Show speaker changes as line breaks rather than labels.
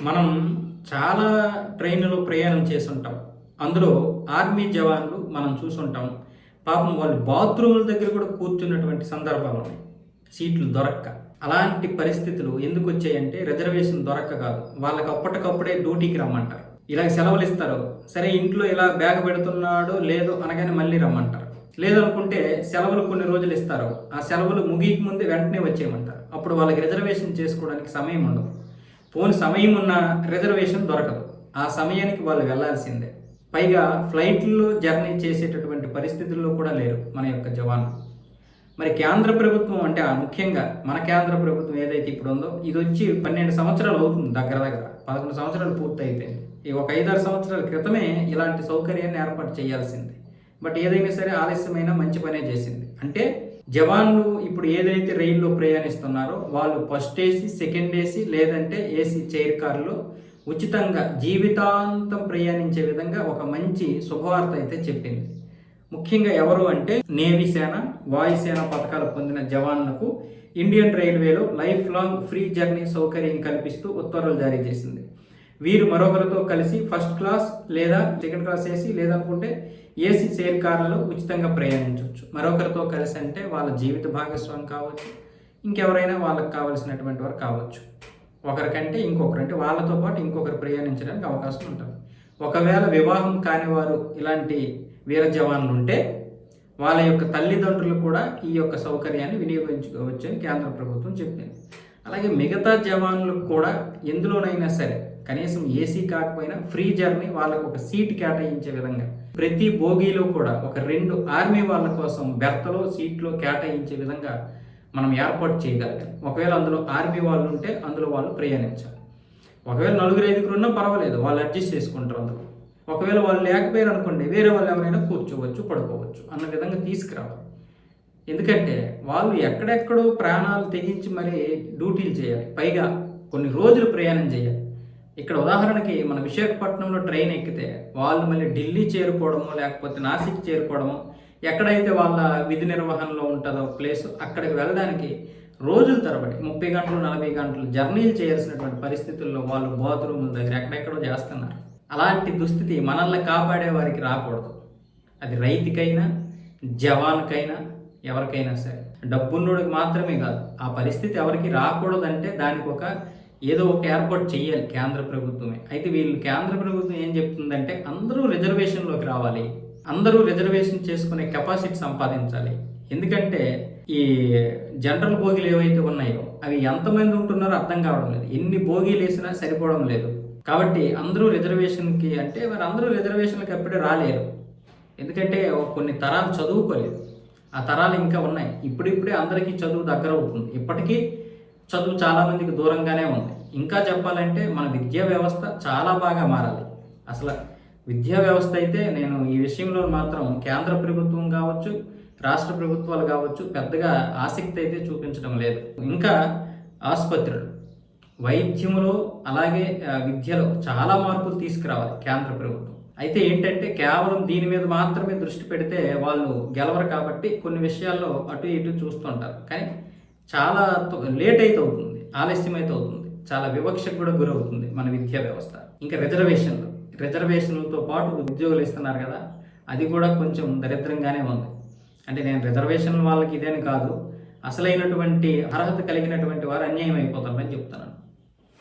మనం చాలా ట్రైన్‌లో ప్రయాణం చేసుంటాం. అందులో ఆర్మీ జవాన్లు మనం చూసుంటాం. పాపం వాళ్ళు బాత్రూముల దగ్గర కూడా కూర్చున్నటువంటి సందర్భాలున్నాయి. సీట్లు దొరక్క. అలాంటి పరిస్థితులు ఎందుకొచ్చాయంటే రిజర్వేషన్ దొరక్క కాదు. వాళ్ళకి అప్పటికప్పుడే డ్యూటీకి రమ్మంటారు. ఇలాగ సెలవులిస్తారు. సరే ఇంట్లో ఇలా బ్యాగ్ పెడుతున్నాడో లేదో అనగానే మళ్ళీ రమ్మంటారు. లేదనుకుంటే సెలవులు కొన్ని రోజులు ఇస్తారు. ఆ సెలవులు ముగియక ముందే వెంటనే వచ్చేయమంటారు. అప్పుడు వాళ్ళకి రిజర్వేషన్ చేసుకోవడానికి సమయం ఉండదు. పోనీ సమయం ఉన్న రిజర్వేషన్ దొరకదు. ఆ సమయానికి వాళ్ళు వెళ్లాల్సిందే. పైగా ఫ్లైట్లో జర్నీ చేసేటటువంటి పరిస్థితుల్లో కూడా లేరు మన యొక్క జవాన్లు. మరి కేంద్ర ప్రభుత్వం అంటే ముఖ్యంగా మన కేంద్ర ప్రభుత్వం ఏదైతే ఇప్పుడు ఉందో ఇది వచ్చి 12 సంవత్సరాలు అవుతుంది. దగ్గర 11 సంవత్సరాలు పూర్తి అయిపోయింది. ఈ ఒక 5-6 సంవత్సరాల క్రితమే ఇలాంటి సౌకర్యాన్ని ఏర్పాటు చేయాల్సింది. బట్ ఏదైనా సరే ఆలస్యమైన మంచి పనే చేసింది. అంటే జవాన్లు ఇప్పుడు ఏదైతే రైల్లో ప్రయాణిస్తున్నారో వాళ్ళు ఫస్ట్ ఏసీ, సెకండ్ ఏసీ లేదంటే ఏసీ చైర్ కార్లో ఉచితంగా జీవితాంతం ప్రయాణించే విధంగా ఒక మంచి శుభవార్త అయితే చెప్పింది. ముఖ్యంగా ఎవరు అంటే నేవీ సేన, వాయుసేన పథకాలు పొందిన జవాన్లకు ఇండియన్ రైల్వేలో లైఫ్ లాంగ్ ఫ్రీ జర్నీ సౌకర్యం కల్పిస్తూ ఉత్తర్వులు జారీ చేసింది. వీరు మరొకరితో కలిసి ఫస్ట్ క్లాస్ లేదా సెకండ్ క్లాస్ ఏసీ లేదనుకుంటే ఏసీ చైర్ కార్లలో ఉచితంగా ప్రయాణించవచ్చు. మరొకరితో కలిసి అంటే వాళ్ళ జీవిత భాగస్వామి కావచ్చు, ఇంకెవరైనా వాళ్ళకి కావలసినటువంటి వారు కావచ్చు. ఒకరికంటే ఇంకొకరు అంటే వాళ్ళతో పాటు ఇంకొకరు ప్రయాణించడానికి అవకాశం ఉంటుంది. ఒకవేళ వివాహం కాని వారు ఇలాంటి వీర జవాన్లు ఉంటే వాళ్ళ యొక్క తల్లిదండ్రులు కూడా ఈ యొక్క సౌకర్యాన్ని వినియోగించుకోవచ్చు అని కేంద్ర ప్రభుత్వం చెప్పింది. అలాగే మిగతా జవాన్లకు కూడా ఎందులోనైనా సరే కనీసం ఏసీ కాకపోయినా ఫ్రీ జర్నీ వాళ్ళకు ఒక సీట్ కేటాయించే విధంగా ప్రతి బోగీలో కూడా ఒక 2 ఆర్మీ వాళ్ళ కోసం బెర్తలో సీట్లో కేటాయించే విధంగా మనం ఏర్పాటు చేయగలిగాం. ఒకవేళ అందులో ఆర్మీ వాళ్ళు ఉంటే అందులో వాళ్ళు ప్రయాణించాలి. ఒకవేళ 4-5 ఉన్నా పర్వాలేదు, వాళ్ళు అడ్జస్ట్ చేసుకుంటారు అందులో. ఒకవేళ వాళ్ళు లేకపోయారు అనుకోండి, వేరే వాళ్ళు ఎవరైనా కూర్చోవచ్చు, పడుకోవచ్చు అన్న విధంగా తీసుకురావాలి. ఎందుకంటే వాళ్ళు ఎక్కడెక్కడో ప్రాణాలు తెగించి మరి డ్యూటీలు చేయాలి. పైగా కొన్ని రోజులు ప్రయాణం చేయాలి. ఇక్కడ ఉదాహరణకి మన విశాఖపట్నంలో ట్రైన్ ఎక్కితే వాళ్ళు మళ్ళీ ఢిల్లీ చేరుకోవడమో లేకపోతే నాసిక్ చేరుకోవడమో ఎక్కడైతే వాళ్ళ విధి నిర్వహణలో ఉంటుందో ప్లేస్ అక్కడికి వెళ్ళడానికి రోజుల తరబడి 30 గంటలు 40 గంటలు జర్నీలు చేయాల్సినటువంటి పరిస్థితుల్లో వాళ్ళు బాత్రూముల దగ్గర ఎక్కడెక్కడో చేస్తున్నారు. అలాంటి దుస్థితి మనల్ని కాపాడే వారికి రాకూడదు. అది రైతుకైనా జవాన్కైనా ఎవరికైనా సరే. డబ్బున్నోడికి మాత్రమే కాదు, ఆ పరిస్థితి ఎవరికి రాకూడదంటే దానికి ఏదో ఒక ఏర్పాటు చేయాలి కేంద్ర ప్రభుత్వమే. అయితే వీళ్ళు కేంద్ర ప్రభుత్వం ఏం చెప్తుందంటే అందరూ రిజర్వేషన్లోకి రావాలి, అందరూ రిజర్వేషన్ చేసుకునే కెపాసిటీ సంపాదించాలి. ఎందుకంటే ఈ జనరల్ బోగీలు ఏవైతే ఉన్నాయో అవి ఎంతమంది ఉంటున్నారో అర్థం కావడం లేదు. ఎన్ని బోగీలు వేసినా సరిపోవడం లేదు. కాబట్టి అందరూ రిజర్వేషన్కి అంటే మరి అందరూ రిజర్వేషన్కి ఎప్పుడే రాలేరు. ఎందుకంటే కొన్ని తరాలు చదువుకోలేదు, ఆ తరాలు ఇంకా ఉన్నాయి. ఇప్పుడిప్పుడే అందరికీ చదువు దగ్గర అవుతుంది. ఇప్పటికీ చదువు చాలామందికి దూరంగానే ఉంది. ఇంకా చెప్పాలంటే మన విద్యా వ్యవస్థ చాలా బాగా మారాలి. అసలు విద్యా వ్యవస్థ అయితే నేను ఈ విషయంలో మాత్రం కేంద్ర ప్రభుత్వం కావచ్చు, రాష్ట్ర ప్రభుత్వాలు కావచ్చు పెద్దగా ఆసక్తి అయితే చూపించడం లేదు. ఇంకా ఆసుపత్రులు, వైద్యములో అలాగే విద్యలో చాలా మార్పులు తీసుకురావాలి కేంద్ర ప్రభుత్వం. అయితే ఏంటంటే కేవలం దీని మీద మాత్రమే దృష్టి పెడితే వాళ్ళు గెలవరు. కాబట్టి కొన్ని విషయాల్లో అటు ఇటు చూస్తుంటారు. కానీ చాలా లేట్ అయితే అవుతుంది, ఆలస్యం అయితే అవుతుంది, చాలా వివక్షకు కూడా గురవుతుంది మన విద్యా వ్యవస్థ. ఇంకా రిజర్వేషన్లతో పాటు ఉద్యోగులు ఇస్తున్నారు కదా, అది కూడా కొంచెం దరిద్రంగానే ఉంది. అంటే నేను రిజర్వేషన్ల వాళ్ళకి ఇదేని కాదు, అసలైనటువంటి అర్హత కలిగినటువంటి వారు అన్యాయం అయిపోతారని చెప్తున్నాను.